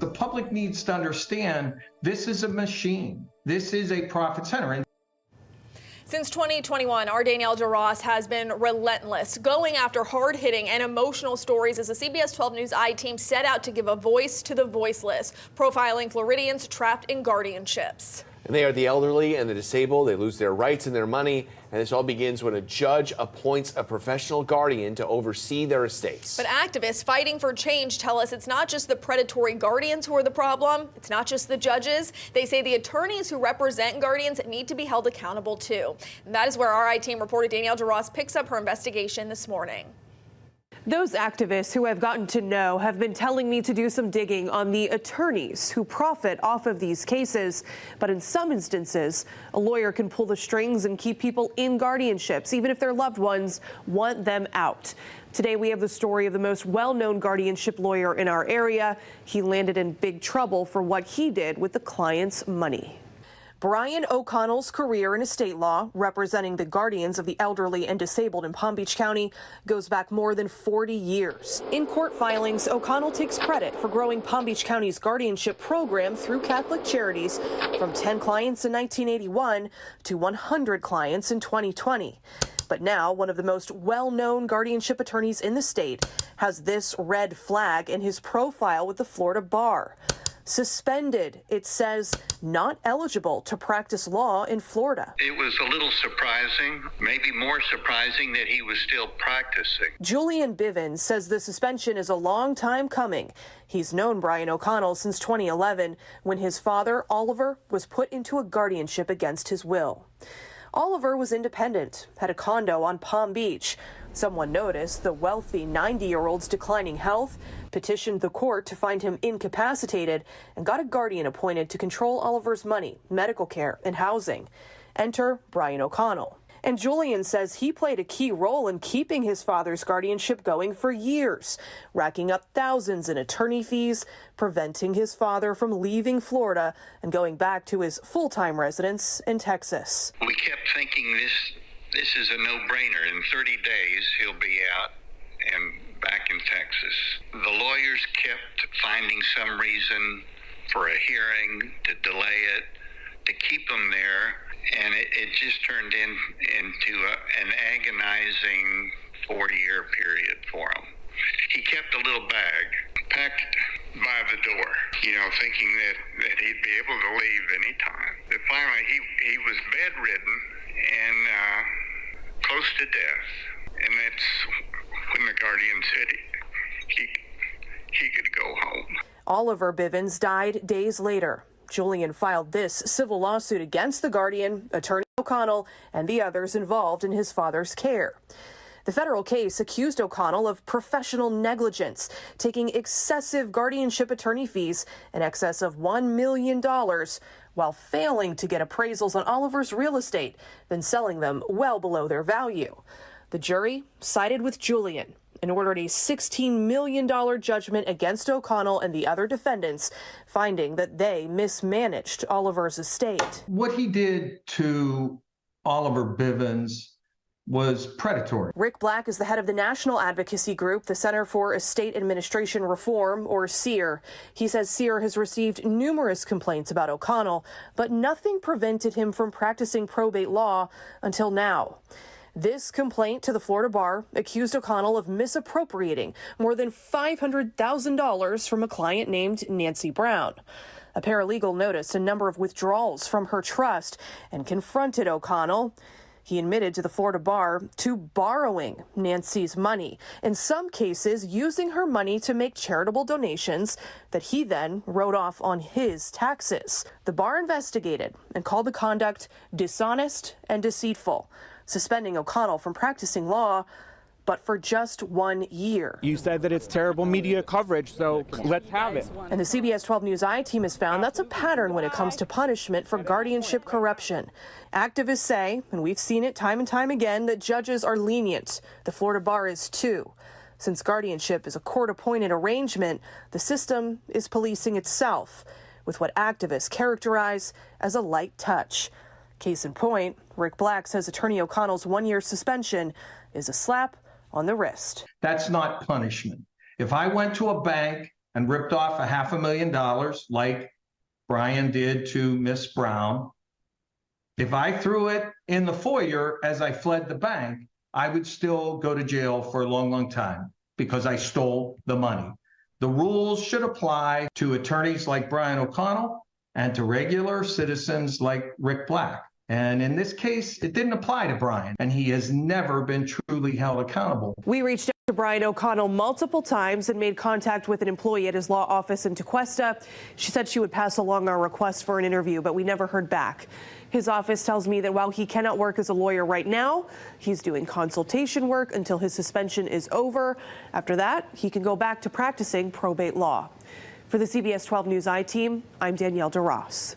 the public needs to understand this is a machine. This is a profit center. Since 2021, our Danielle DeRoss has been relentless, going after hard-hitting and emotional stories as the CBS12 News I-Team set out to give a voice to the voiceless, profiling Floridians trapped in guardianships. And they are the elderly and the disabled. They lose their rights and their money. And this all begins when a judge appoints a professional guardian to oversee their estates. But activists fighting for change tell us it's not just the predatory guardians who are the problem. It's not just the judges. They say the attorneys who represent guardians need to be held accountable too. And that is where our I-Team reporter Danielle DeRoss picks up her investigation this morning. Those activists who I've gotten to know have been telling me to do some digging on the attorneys who profit off of these cases. But in some instances, a lawyer can pull the strings and keep people in guardianships, even if their loved ones want them out. Today, we have the story of the most well-known guardianship lawyer in our area. He landed in big trouble for what he did with the client's money. Brian O'Connell's career in estate law, representing the guardians of the elderly and disabled in Palm Beach County, goes back more than 40 years. In court filings, O'Connell takes credit for growing Palm Beach County's guardianship program through Catholic Charities from 10 clients in 1981 to 100 clients in 2020. But now, one of the most well-known guardianship attorneys in the state has this red flag in his profile with the Florida bar. Suspended, it says, not eligible to practice law in Florida. It was a little surprising, maybe more surprising that he was still practicing. Julian Biven says the suspension is a long time coming. He's known Brian O'Connell since 2011, when his father, Oliver, was put into a guardianship against his will. Oliver was independent, had a condo on Palm Beach. Someone noticed the wealthy 90-year-old's declining health, petitioned the court to find him incapacitated, and got a guardian appointed to control Oliver's money, medical care, and housing. Enter Brian O'Connell. And Julian says he played a key role in keeping his father's guardianship going for years, racking up thousands in attorney fees, preventing his father from leaving Florida and going back to his full-time residence in Texas. We kept thinking this is a no-brainer. In 30 days, he'll be out and back in Texas. The lawyers kept finding some reason for a hearing to delay it, to keep him there, and it just turned into an agonizing 4-year period for him. He kept a little bag packed by the door, thinking that he'd be able to leave anytime. But finally, he was bedridden and close to death, and that's when the guardian said he could go home. Oliver Bivens died days later. Julian filed this civil lawsuit against the guardian, attorney O'Connell, and the others involved in his father's care. The federal case accused O'Connell of professional negligence, taking excessive guardianship attorney fees in excess of $1 million, while failing to get appraisals on Oliver's real estate, then selling them well below their value. The jury sided with Julian and ordered a $16 million judgment against O'Connell and the other defendants, finding that they mismanaged Oliver's estate. What he did to Oliver Bivens was predatory. Rick Black is the head of the national advocacy group, the Center for Estate Administration Reform, or CEAR. He says CEAR has received numerous complaints about O'Connell, but nothing prevented him from practicing probate law until now. This complaint to the Florida bar accused O'Connell of misappropriating more than $500,000 from a client named Nancy Brown. A paralegal noticed a number of withdrawals from her trust and confronted O'Connell. He admitted to the Florida bar to borrowing Nancy's money, in some cases using her money to make charitable donations that he then wrote off on his taxes. The bar investigated and called the conduct dishonest and deceitful, suspending O'Connell from practicing law, but for just 1 year. You said that it's terrible media coverage, so let's have it. And the CBS12 News I-Team has found that's a pattern when it comes to punishment for guardianship corruption. Activists say, and we've seen it time and time again, that judges are lenient. The Florida bar is too. Since guardianship is a court-appointed arrangement, the system is policing itself with what activists characterize as a light touch. Case in point, Rick Black says attorney O'Connell's 1-year suspension is a slap on the wrist. That's not punishment. If I went to a bank and ripped off $500,000 like Brian did to Miss Brown, if I threw it in the foyer as I fled the bank, I would still go to jail for a long, long time because I stole the money. The rules should apply to attorneys like Brian O'Connell and to regular citizens like Rick Black. And in this case, it didn't apply to Brian, and he has never been truly held accountable. We reached out to Brian O'Connell multiple times and made contact with an employee at his law office in Tequesta. She said she would pass along our request for an interview, but we never heard back. His office tells me that while he cannot work as a lawyer right now, he's doing consultation work until his suspension is over. After that, he can go back to practicing probate law. For the CBS 12 News I-Team, I'm Danielle DeRoss.